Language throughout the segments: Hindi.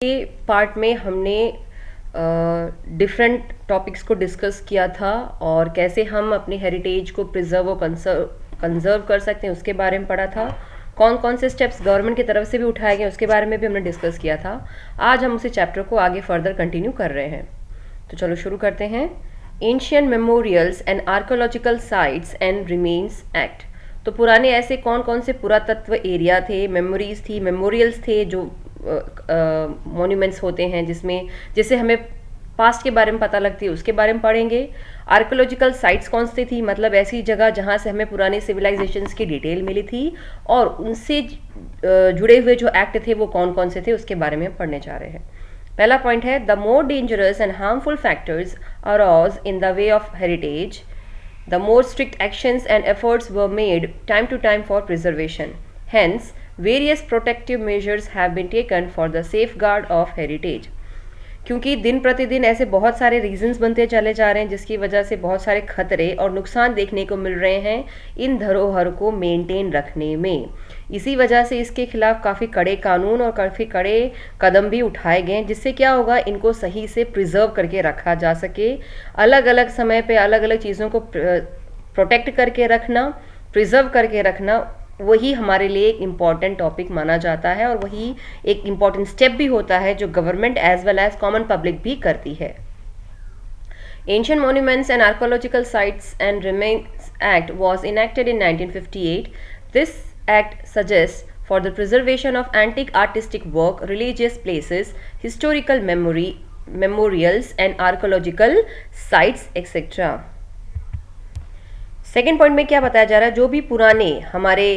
के पार्ट में हमने डिफरेंट टॉपिक्स को डिस्कस किया था और कैसे हम अपने हेरिटेज को प्रिजर्व और कंजर्व कर सकते हैं उसके बारे में पढ़ा था। कौन कौन से स्टेप्स गवर्नमेंट की तरफ से भी उठाए गए उसके बारे में भी हमने डिस्कस किया था। आज हम उसी चैप्टर को आगे फर्दर कंटिन्यू कर रहे हैं, तो चलो शुरू करते हैं। Ancient memorials and archaeological sites and remains act. तो पुराने ऐसे कौन कौन से पुरातत्व एरिया थे, मेमोरीज थी, मेमोरियल्स थे जो मॉन्यूमेंट्स होते हैं जिससे हमें पास्ट के बारे में पता लगती है, उसके बारे में पढ़ेंगे। आर्कोलॉजिकल साइट्स कौन सी थी, मतलब ऐसी जगह जहाँ से हमें पुरानी सिविलाइजेशंस की डिटेल मिली थी और उनसे जुड़े हुए जो एक्ट थे वो कौन कौन से थे उसके बारे में हम पढ़ने जा रहे हैं। पहला पॉइंट है the more dangerous and harmful factors arise in the way of heritage, the more strict actions and efforts were made time to time for preservation. Hence, various protective measures have been taken for the safeguard of heritage. क्योंकि दिन प्रतिदिन ऐसे बहुत सारे रीजंस बनते चले जा रहे हैं जिसकी वजह से बहुत सारे खतरे और नुकसान देखने को मिल रहे हैं इन धरोहर को मेंटेन रखने में। इसी वजह से इसके खिलाफ काफ़ी कड़े कानून और काफ़ी कड़े कदम भी उठाए गए हैं, जिससे क्या होगा, इनको सही से प्रिजर्व करके रखा जा सके। अलग अलग समय पे अलग अलग चीज़ों को प्रोटेक्ट करके रखना, प्रिजर्व करके रखना, वही हमारे लिए एक इम्पॉर्टेंट टॉपिक माना जाता है और वही एक इम्पॉर्टेंट स्टेप भी होता है जो government as well as common public भी करती है। Ancient Monuments and Archaeological Sites and Remains Act was enacted in 1958. This act suggests for the preservation of antique artistic work, religious places, historical memorials and archaeological sites etc. Second point में क्या बताया जा रहा है, जो भी पुराने हमारे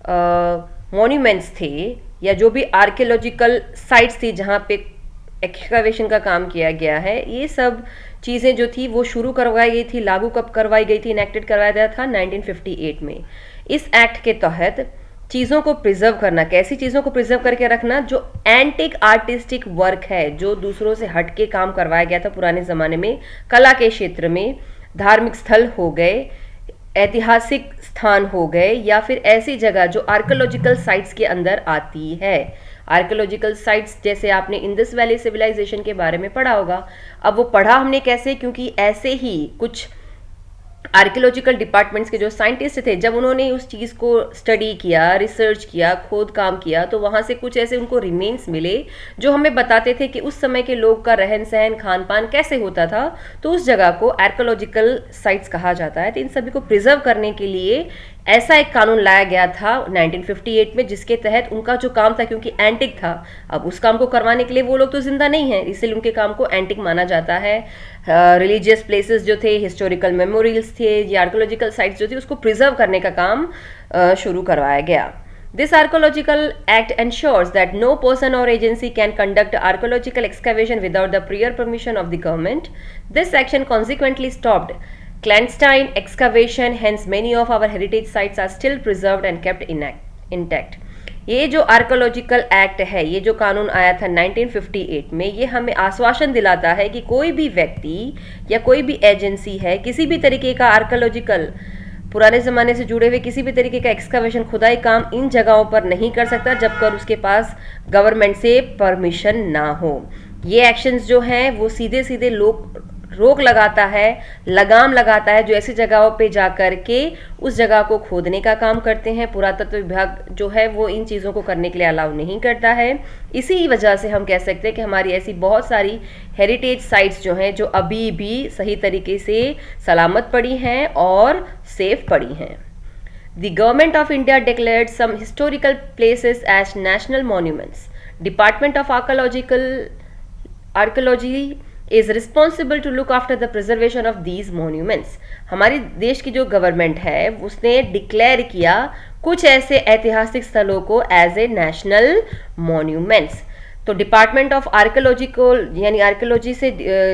मॉन्यूमेंट्स थे या जो भी आर्कियोलॉजिकल साइट्स थी जहाँ पे एक्सकवेशन का काम किया गया है, ये सब चीज़ें जो थी वो शुरू करवाई गई थी। लागू कब करवाई गई थी, इनेक्टेड करवाया गया था 1958 में। इस एक्ट के तहत चीज़ों को प्रिजर्व करना, कैसी चीज़ों को प्रिजर्व करके रखना, जो एंटिक आर्टिस्टिक वर्क है, जो दूसरों से हट के काम करवाया गया था पुराने ज़माने में, कला के क्षेत्र में, धार्मिक स्थल हो गए, ऐतिहासिक स्थान हो गए, या फिर ऐसी जगह जो आर्कियोलॉजिकल साइट्स के अंदर आती है। आर्कियोलॉजिकल साइट्स जैसे आपने इंडस वैली सिविलाइजेशन के बारे में पढ़ा होगा। अब वो पढ़ा हमने कैसे, क्योंकि ऐसे ही कुछ आर्कियोलॉजिकल डिपार्टमेंट्स के जो साइंटिस्ट थे, जब उन्होंने उस चीज़ को स्टडी किया, रिसर्च किया, खोद काम किया, तो वहाँ से कुछ ऐसे उनको रिमेन्स मिले जो हमें बताते थे कि उस समय के लोग का रहन सहन, खान पान कैसे होता था। तो उस जगह को आर्कियोलॉजिकल साइट्स कहा जाता है। तो इन सभी को प्रिजर्व करने के लिए ऐसा एक कानून लाया गया था 1958 में, जिसके तहत उनका जो काम था, क्योंकि एंटिक था, अब उस काम को करवाने के लिए वो लोग तो जिंदा नहीं हैं, इसलिए उनके काम को एंटिक माना जाता है। रिलीजियस प्लेसेस जो थे, हिस्टोरिकल मेमोरियल्स थे, ये आर्कियोलॉजिकल साइट्स जो थी, उसको प्रिजर्व करने का काम शुरू करवाया गया। This archaeological act ensures that no person or agency can conduct archaeological excavation without the prior permission of the government. This action consequently stopped clandestine excavation, hence many of our heritage sites are still preserved and kept intact. ये जो आर्कोलॉजिकल एक्ट है, ये जो कानून आया था 1958 में, ये हमें आश्वासन दिलाता है कि कोई भी व्यक्ति या कोई भी एजेंसी है किसी भी तरीके का आर्कोलॉजिकल, पुराने ज़माने से जुड़े हुए किसी भी तरीके का एक्सकवेशन, खुदाई काम इन जगहों पर नहीं कर सकता जब तक उसके पास गवर्नमेंट से परमिशन ना हो। ये एक्शंस जो हैं वो सीधे सीधे रोक लगाता है, लगाम लगाता है, जो ऐसी जगहों पे जा कर के उस जगह को खोदने का काम करते हैं। पुरातत्व विभाग जो है वो इन चीज़ों को करने के लिए अलाउ नहीं करता है। इसी वजह से हम कह सकते हैं कि हमारी ऐसी बहुत सारी हेरिटेज साइट्स जो हैं जो अभी भी सही तरीके से सलामत पड़ी हैं और सेफ पड़ी हैं। The Government of India declared some historical places as national monuments. Department of Archaeology is responsible to look after the preservation of these monuments. हमारी देश की जो गवर्नमेंट है उसने डिक्लेयर किया कुछ ऐसे ऐतिहासिक स्थलों को एज ए नेशनल मॉन्यूमेंट्स। तो डिपार्टमेंट ऑफ आर्कियोलॉजी को, यानी आर्कियोलॉजी से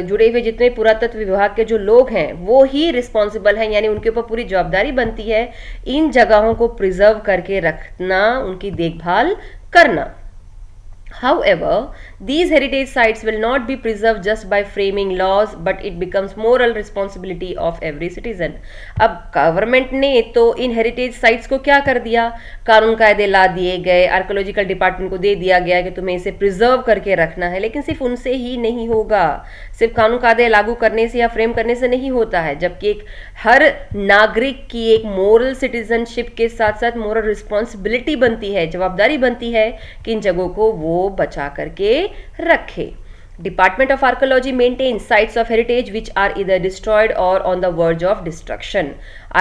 जुड़े हुए जितने पुरातत्व विभाग के जो लोग हैं वो ही रिस्पॉन्सिबल हैं, यानी उनके ऊपर पूरी जवाबदारी बनती है इन जगहों को प्रिजर्व करके रखना, उनकी देखभाल करना। However, these heritage sites will not be preserved just by framing laws, but it becomes moral responsibility of every citizen. अब गवर्नमेंट ने तो इन हेरिटेज साइट्स को क्या कर दिया, कानून कायदे ला दिए गए, आर्कोलॉजिकल डिपार्टमेंट को दे दिया गया कि तुम्हें इसे प्रिजर्व करके रखना है, लेकिन सिर्फ उनसे ही नहीं होगा, सिर्फ कानून कायदे लागू करने से या फ्रेम करने से नहीं होता है, जबकि एक हर नागरिक की एक मोरल सिटीजनशिप के साथ साथ मोरल रिस्पॉन्सिबिलिटी बनती है, जवाबदारी बनती है कि इन जगहों को वो बचा करके रखे. Department of Archaeology maintains sites of heritage which are either destroyed or on the verge of destruction.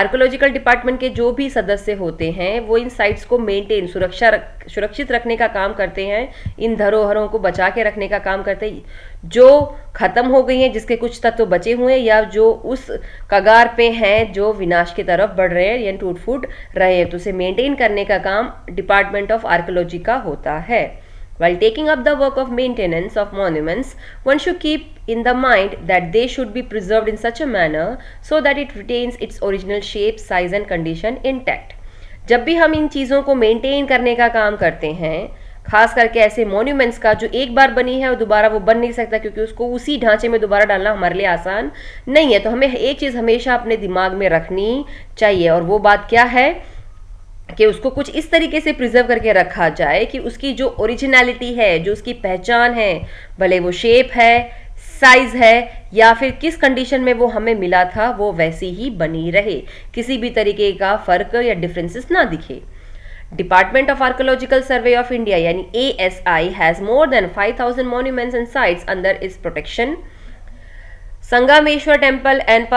Archaeological department के जो भी सदस्य होते हैं वो इन साइट्स को मेंटेन सुरक्षित रखने का काम करते हैं, इन धरोहरों को बचा के रखने का काम करते हैं जो खत्म हो गई हैं, जिसके कुछ तत्व बचे हुए हैं या जो उस कगार पे हैं जो विनाश की तरफ बढ़ रहे हैं या टूट फूट रहे हैं, तो उसे मेंटेन करने का काम डिपार्टमेंट ऑफ आर्कोलॉजी का होता है. While taking up the work of maintenance of monuments, one should keep in the mind that they should be preserved in such a manner so that it retains its original shape, size and condition intact. जब भी हम इन चीज़ों को मेंटेन करने का काम करते हैं, खास करके ऐसे मॉन्यूमेंट्स का जो एक बार बनी है और दोबारा वो बन नहीं सकता, क्योंकि उसको उसी ढांचे में दोबारा डालना हमारे लिए आसान नहीं है, तो हमें एक चीज़ हमेशा अपने दिमाग में रखनी चाहिए, और वो बात क्या है कि उसको कुछ इस तरीके से प्रिजर्व करके रखा जाए कि उसकी जो ओरिजिनलिटी है, जो उसकी पहचान है, भले वो शेप है, साइज है या फिर किस कंडीशन में वो हमें मिला था, वो वैसी ही बनी रहे, किसी भी तरीके का फर्क या डिफरेंसेस ना दिखे. Department of archaeological survey of India यानी ASI has more than 5000 monuments and sites under its protection. Sangameshwar temple and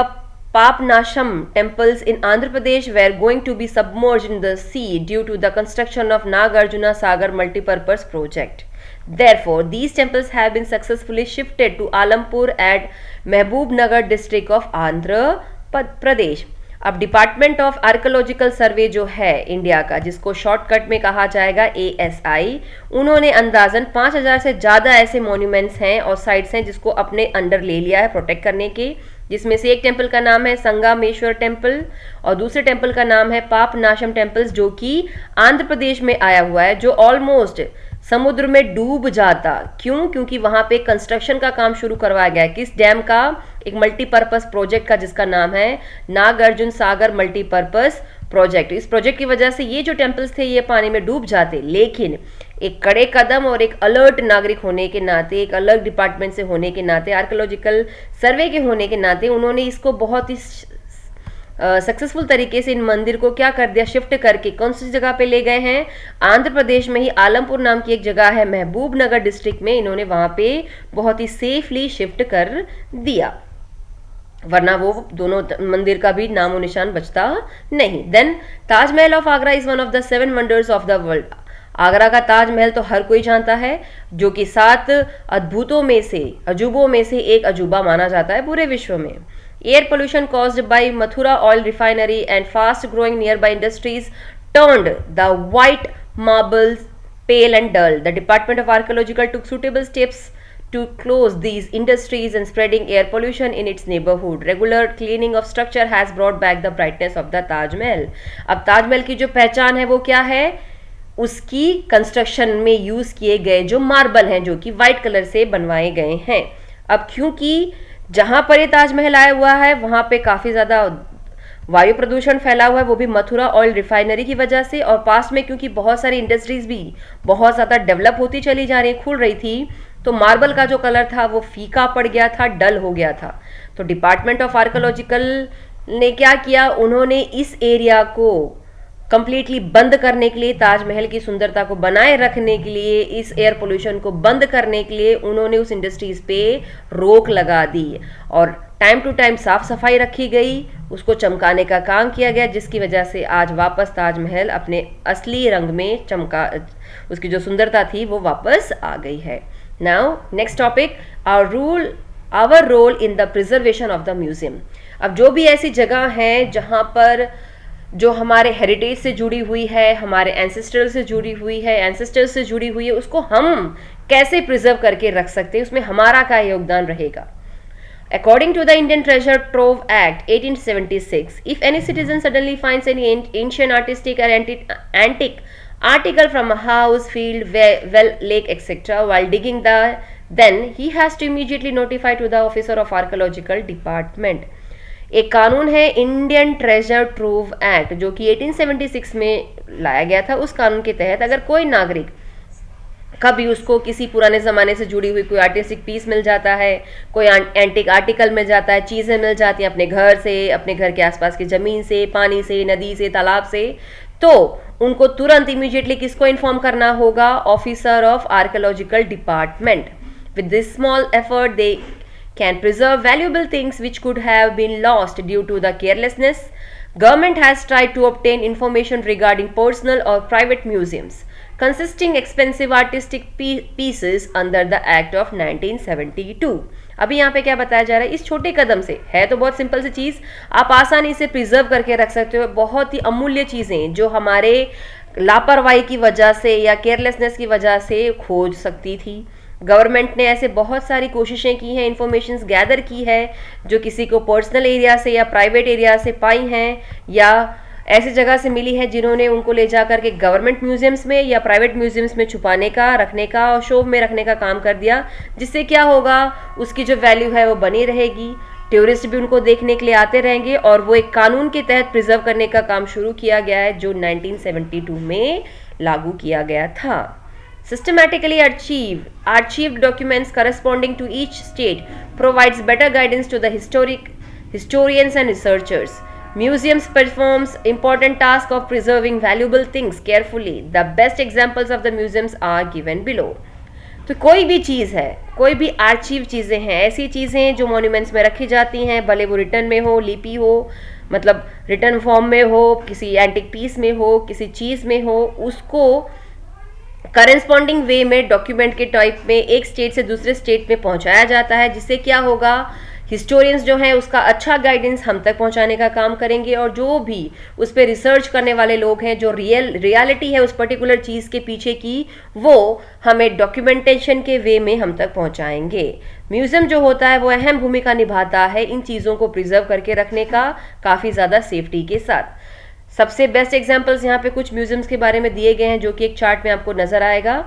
Papnasham temples in Andhra Pradesh were going to be submerged in the sea due to the construction of Nagarjuna Sagar multipurpose project. Therefore, these temples have been successfully shifted to Alampur at Mehboob district of Andhra Pradesh. अब डिपार्टमेंट ऑफ आर्कोलॉजिकल सर्वे जो है इंडिया का, जिसको शॉर्टकट में कहा जाएगा ASI, उन्होंने अंदाजन 5000 से ज़्यादा ऐसे मॉन्यूमेंट्स हैं और साइट्स हैं जिसको अपने अंडर ले लिया है प्रोटेक्ट करने के, जिसमें से एक टेम्पल का नाम है संगमेश्वर टेम्पल और दूसरे टेम्पल का नाम है पापनाशम टेम्पल्स, जो कि आंध्र प्रदेश में आया हुआ है, जो ऑलमोस्ट समुद्र में डूब जाता. क्यों? क्योंकि वहां पे कंस्ट्रक्शन का काम शुरू करवाया गया है. किस डैम का? एक मल्टीपर्पस प्रोजेक्ट का, जिसका नाम है नागार्जुन सागर मल्टीपर्पस प्रोजेक्ट. इस प्रोजेक्ट की वजह से ये जो टेम्पल्स थे ये पानी में डूब जाते, लेकिन एक कड़े कदम और एक अलर्ट नागरिक होने के नाते, एक अलग डिपार्टमेंट से होने के नाते, आर्कोलॉजिकल सर्वे के होने के नाते, उन्होंने इसको बहुत ही सक्सेसफुल तरीके से इन मंदिर को क्या कर दिया, शिफ्ट करके कौन सी जगह पे ले गए हैं, आंध्र प्रदेश में ही आलमपुर नाम की एक जगह है महबूब नगर डिस्ट्रिक्ट में, इन्होंने वहां पे बहुत ही सेफली शिफ्ट कर दिया, वरना वो दोनों मंदिर का भी नामो निशान बचता नहीं. Then Taj Mahal of Agra is one of the 7 wonders of the world. Agra का ताजमहल तो हर कोई जानता है, जो कि 7 अद्भुतों में से, अजूबों में से एक अजूबा माना जाता है पूरे विश्व में. Air pollution caused by Mathura oil refinery and fast growing nearby industries turned the white marbles pale and dull. The Department of Archaeological took suitable steps to close these industries and spreading air pollution in its neighborhood. Regular cleaning of structure has brought back the brightness of the Taj Mahal. अब ताजमहल की जो पहचान है वो क्या है? उसकी कंस्ट्रक्शन में यूज किए गए जो मार्बल हैं, जो कि वाइट कलर से बनवाए गए हैं. अब क्योंकि जहां पर ये ताजमहल आया हुआ है वहां पे काफी ज्यादा वायु प्रदूषण फैला हुआ है, वो भी मथुरा ऑयल रिफाइनरी की वजह से, और पास में क्योंकि बहुत सारी इंडस्ट्रीज भी बहुत ज्यादा डेवलप होती चली जा रही, खुल रही थी, तो मार्बल का जो कलर था वो फीका पड़ गया था, डल हो गया था. तो डिपार्टमेंट ऑफ आर्कोलॉजिकल ने क्या किया, उन्होंने इस एरिया को कंप्लीटली बंद करने के लिए, ताजमहल की सुंदरता को बनाए रखने के लिए, इस एयर पोल्यूशन को बंद करने के लिए उन्होंने उस इंडस्ट्रीज पे रोक लगा दी और टाइम टू टाइम साफ सफाई रखी गई, उसको चमकाने का काम किया गया, जिसकी वजह से आज वापस ताजमहल अपने असली रंग में चमका, उसकी जो सुंदरता थी वो वापस आ गई है. Now next topic, our role in the preservation of the museum. अब जो भी ऐसी जगह है जहाँ पर जो हमारे हेरिटेज से जुड़ी हुई है, हमारे एंसेस्टर से जुड़ी हुई है, एंसेस्टर्स से जुड़ी हुई है, उसको हम कैसे प्रिजर्व करके रख सकते हैं, उसमें हमारा क्या योगदान रहेगा. According to the Indian Treasure Trove Act 1876, if any citizen suddenly finds any ancient artistic or antique article from a house, field, well, lake, etc. While digging then he has to immediately notify to the officer of archaeological department. एक कानून है इंडियन ट्रेजर ट्रूव एक्ट, जो कि 1876 में लाया गया था. उस कानून के तहत अगर कोई नागरिक कभी उसको किसी पुराने ज़माने से जुड़ी हुई कोई आर्टिस्टिक पीस मिल जाता है, कोई एंटिक आर्टिकल मिल जाता है, चीज़ें मिल जाती हैं अपने घर से, अपने घर के आसपास की ज़मीन से, पानी से, नदी से, तालाब से, तो उनको तुरंत इमीडिएटली किसको इन्फॉर्म करना होगा? Officer of archaeological department. With this small effort they can preserve valuable things which could have been lost due to the carelessness. Government has tried to obtain information regarding personal or private museums consisting expensive artistic pieces under the Act of 1972. अभी यहाँ पे क्या बताया जा रहा है? इस छोटे कदम से, है तो बहुत सिंपल सी चीज़, आप आसानी से प्रिजर्व करके रख सकते हो बहुत ही अमूल्य चीज़ें जो हमारे लापरवाही की वजह से या केयरलेसनेस की वजह से खोज सकती थी. गवर्नमेंट ने ऐसे बहुत सारी कोशिशें की हैं, इंफॉर्मेशंस गैदर की है जो किसी को पर्सनल एरिया से या प्राइवेट एरिया से पाई हैं या ऐसी जगह से मिली है जिन्होंने उनको ले जा करके गवर्नमेंट म्यूजियम्स में या प्राइवेट म्यूजियम्स में छुपाने का, रखने का और शो में रखने का काम कर दिया, जिससे क्या होगा? उसकी जो वैल्यू है वो बनी रहेगी, टूरिस्ट भी उनको देखने के लिए आते रहेंगे और वो एक कानून के तहत प्रिजर्व करने का काम शुरू किया गया है जो 1972 में लागू किया गया था. Systematically archived documents corresponding to each state provides better guidance to the historians and researchers. Museums performs important task of preserving valuable things carefully. The best examples of the museums are given below. तो कोई भी चीज़ है, कोई भी आर्चिव चीज़ें हैं, ऐसी चीज़ें जो मॉन्यूमेंट्स में रखी जाती हैं, भले वो रिटर्न में हो, लिपि हो, मतलब रिटर्न फॉर्म में हो, किसी एंटिक पीस में हो, किसी चीज़ में हो, उसको करेस्पॉन्डिंग वे में डॉक्यूमेंट के टाइप में एक स्टेट से दूसरे स्टेट में पहुंचाया जाता है, जिससे क्या होगा? हिस्टोरियंस जो हैं उसका अच्छा गाइडेंस हम तक पहुंचाने का काम करेंगे और जो भी उस पर रिसर्च करने वाले लोग हैं, जो रियलिटी है उस पर्टिकुलर चीज़ के पीछे की, वो हमें डॉक्यूमेंटेशन के वे में हम तक पहुंचाएंगे. म्यूज़ियम जो होता है वो अहम भूमिका निभाता है इन चीज़ों को प्रिजर्व करके रखने का, काफ़ी ज़्यादा सेफ्टी के साथ. सबसे बेस्ट एग्जांपल्स यहाँ पे कुछ म्यूजियम्स के बारे में दिए गए हैं जो कि एक चार्ट में आपको नज़र आएगा,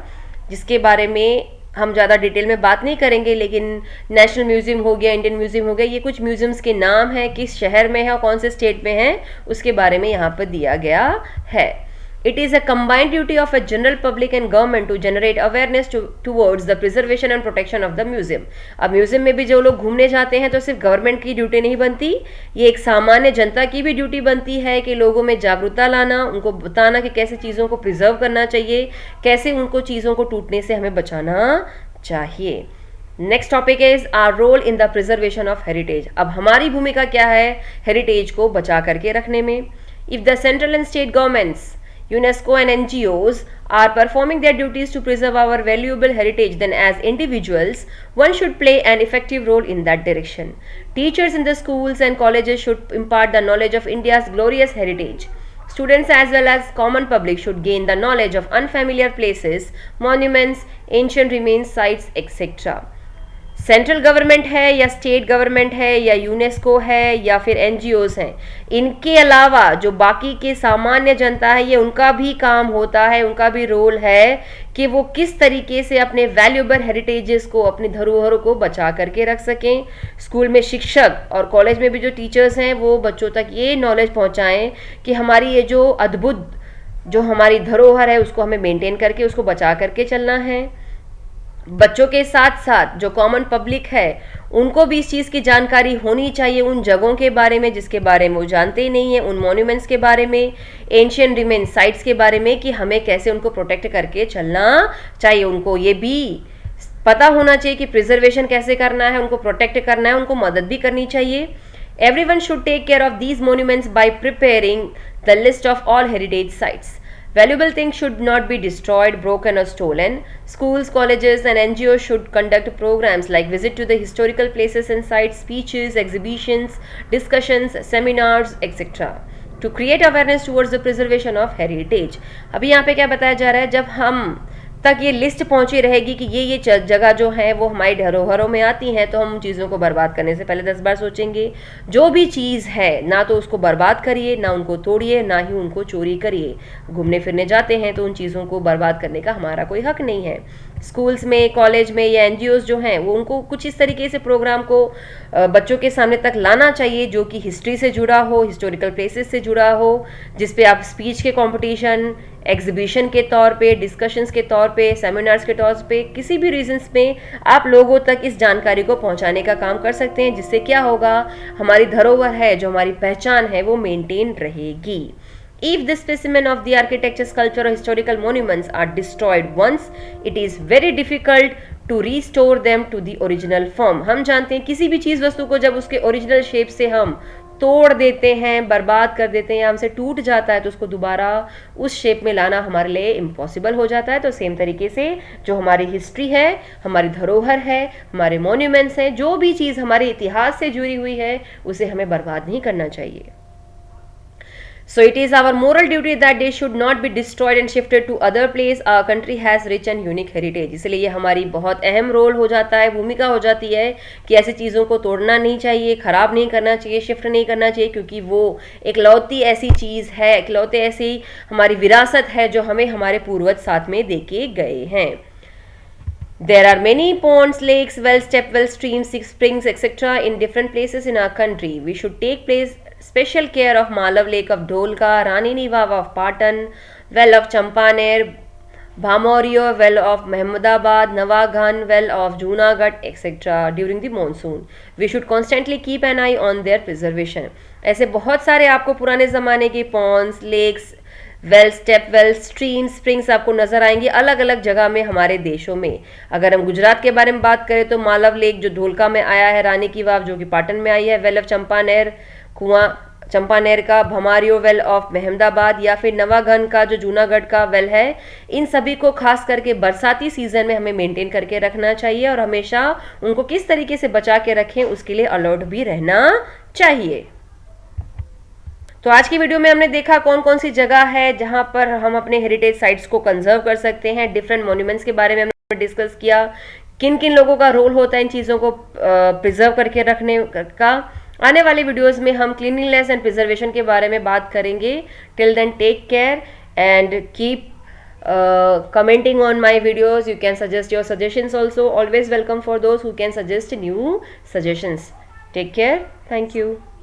जिसके बारे में हम ज़्यादा डिटेल में बात नहीं करेंगे, लेकिन नेशनल म्यूज़ियम हो गया, इंडियन म्यूज़ियम हो गया, ये कुछ म्यूजियम्स के नाम हैं, किस शहर में है और कौन से स्टेट में है, उसके बारे में यहाँ पर दिया गया है. It is a combined duty of a general public and government to generate awareness towards the preservation and protection of the museum. अब म्यूजियम में भी जो लोग घूमने जाते हैं तो सिर्फ गवर्नमेंट की ड्यूटी नहीं बनती, ये एक सामान्य जनता की भी ड्यूटी बनती है कि लोगों में जागरूकता लाना, उनको बताना कि कैसे चीज़ों को प्रिजर्व करना चाहिए, कैसे उनको चीज़ों को टूटने से हमें बचाना चाहिए. Next topic is our role in the preservation of heritage. अब हमारी भूमिका क्या है हेरिटेज को बचा करके रखने में? If the central and state governments, UNESCO and NGOs are performing their duties to preserve our valuable heritage, then as individuals, one should play an effective role in that direction. Teachers in the schools and colleges should impart the knowledge of India's glorious heritage. Students as well as common public should gain the knowledge of unfamiliar places, monuments, ancient remains, sites, etc. Central government है या स्टेट गवर्नमेंट है या यूनेस्को है या फिर एनजीओज हैं, इनके अलावा जो बाकी के सामान्य जनता है, ये उनका भी काम होता है, उनका भी रोल है कि वो किस तरीके से अपने वैल्यूएबल हेरिटेजेस को, अपनी धरोहरों को बचा करके रख सकें. स्कूल में शिक्षक और कॉलेज में भी जो टीचर्स हैं वो बच्चों तक ये नॉलेज पहुंचाएं कि हमारी ये जो अद्भुत जो हमारी धरोहर है उसको हमें मेंटेन करके उसको बचा करके चलना है. बच्चों के साथ साथ जो कॉमन पब्लिक है उनको भी इस चीज़ की जानकारी होनी चाहिए, उन जगहों के बारे में जिसके बारे में वो जानते ही नहीं है, उन मॉन्यूमेंट्स के बारे में, एंशियंट रिमेन साइट्स के बारे में कि हमें कैसे उनको प्रोटेक्ट करके चलना चाहिए. उनको ये भी पता होना चाहिए कि प्रिजर्वेशन कैसे करना है, उनको प्रोटेक्ट करना है, उनको मदद भी करनी चाहिए. Everyone should take care of these monuments by preparing the list of all heritage sites. Valuable things should not be destroyed, broken or stolen. Schools, colleges and NGOs should conduct programs like visit to the historical places and sites, speeches, exhibitions, discussions, seminars, etc. to create awareness towards the preservation of heritage. अभी यहाँ पे क्या बताया जा रहा है, जब हम तक ये लिस्ट पहुंची रहेगी कि ये जगह जो है वो हमारी धरोहरों में आती हैं, तो हम उन चीज़ों को बर्बाद करने से पहले 10 बार सोचेंगे। जो भी चीज़ है ना तो उसको बर्बाद करिए, ना उनको तोड़िए, ना ही उनको चोरी करिए। घूमने फिरने जाते हैं तो उन चीज़ों को बर्बाद करने का हमारा कोई हक नहीं है। स्कूल्स में, कॉलेज में या एनजीओज जो हैं वो उनको कुछ इस तरीके से प्रोग्राम को बच्चों के सामने तक लाना चाहिए जो कि हिस्ट्री से जुड़ा हो, हिस्टोरिकल प्लेसेस से जुड़ा हो, जिस पे आप स्पीच के कंपटीशन, एग्जीबिशन के तौर पे, डिस्कशंस के तौर पे, सेमिनार्स के तौर पे, किसी भी रीजंस में आप लोगों तक इस जानकारी को पहुंचाने का काम कर सकते हैं, जिससे क्या होगा, हमारी धरोहर है, जो हमारी पहचान है, वो मेंटेन रहेगी। If the specimen of the architecture, sculpture or historical monuments are destroyed once, it is very difficult to restore them to the original form. हम जानते हैं किसी भी चीज़ वस्तु को जब उसके ओरिजिनल शेप से हम तोड़ देते हैं, बर्बाद कर देते हैं या हमसे टूट जाता है, तो उसको दोबारा उस शेप में लाना हमारे लिए इम्पॉसिबल हो जाता है। तो सेम तरीके से जो हमारी हिस्ट्री है, हमारी धरोहर है, हमारे मॉन्यूमेंट्स हैं, जो भी चीज़ हमारे इतिहास से जुड़ी हुई है, उसे हमें बर्बाद नहीं करना चाहिए। So it is our moral duty that they should not be destroyed and shifted to other place. Our country has rich and unique heritage. इसलिए ये हमारी बहुत अहम रोल हो जाता है, भूमिका हो जाती है कि ऐसी चीज़ों को तोड़ना नहीं चाहिए, ख़राब नहीं करना चाहिए, शिफ्ट नहीं करना चाहिए, क्योंकि वो इकलौती ऐसी चीज़ है, इकलौते ऐसी हमारी विरासत है जो हमें हमारे पूर्वज साथ में दे के गए हैं। There are many ponds, lakes, wells, step wells, streams, springs, etc. in different places in our country. We should take special care of Malav Lake of Dholka, Rani Ni Vav of Patan, well of Champaner, Bhamorio, well of Mahmudabad, Navaghan, well of Junagadh, etc. during the monsoon. We should constantly keep an eye on their preservation. ऐसे बहुत सारे आपको पुराने ज़माने के ponds, lakes, well, step well, stream, springs आपको नजर आएंगे अलग अलग जगह में हमारे देशों में। अगर हम गुजरात के बारे में बात करें तो मालव लेक जो ढोलका में आया है, रानी की वाव जो कि पाटन में आई है, वेल ऑफ चंपानेर, कुआं चंपानेर का, भमारियो वेल ऑफ महमदाबाद, या फिर नवागन का जो जूनागढ़ का वेल है, इन सभी को खास करके बरसाती सीजन में हमें मेंटेन करके रखना चाहिए और हमेशा उनको किस तरीके से बचा के रखें उसके लिए अलर्ट भी रहना चाहिए। तो आज की वीडियो में हमने देखा कौन कौन सी जगह है जहां पर हम अपने हेरिटेज साइट्स को कंजर्व कर सकते हैं। डिफरेंट मॉन्यूमेंट्स के बारे में हमने डिस्कस किया, किन किन लोगों का रोल होता है इन चीज़ों को प्रिजर्व करके रखने का। आने वाले वीडियोस में हम क्लीनिंगनेस एंड प्रिजर्वेशन के बारे में बात करेंगे। Till then take care and keep commenting on my videos. You can suggest your suggestions also. Always welcome for those who can suggest new suggestions. Take care. Thank you.